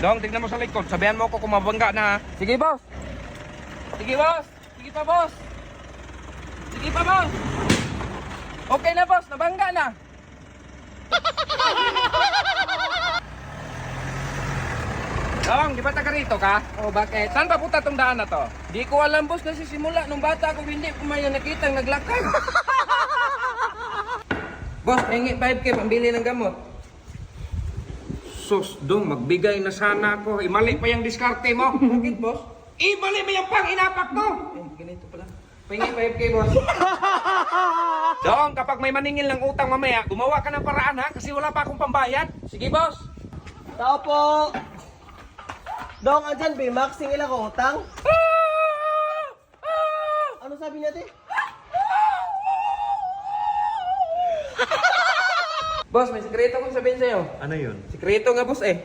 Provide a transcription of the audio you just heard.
Dong, tignan mo sa likod. Sabihan mo ako kung mabangga na ha. Sige, boss. Sige, boss. Sige pa, boss. Sige pa, boss. Okay na, boss. Nabangga na. Dong, di ba taga rito ka? Oh, bakit? Saan pa punta tong daan na to? Di ko alam, boss, kasi simula nung bata ako hindi ko may nakita naglakad. Boss, hingi 5K pambili ng gamot. Sus, Dong, magbigay na sana ako. Mali pa yung diskarte mo. Bakit, boss? Mali mo yung pang-inapak ko. Ganito pala. Hingi 5K, boss. Dong, kapag may maningil ng utang mamaya, gumawa ka ng paraan ha, kasi wala pa akong pambayad. Sige, boss. Tao po! Dong, andyan, Bimax, singil ako utang. Ano sabi niya, te? Boss, may sikreto kong sabihin sa'yo. Ano yun? Sikreto nga, boss eh.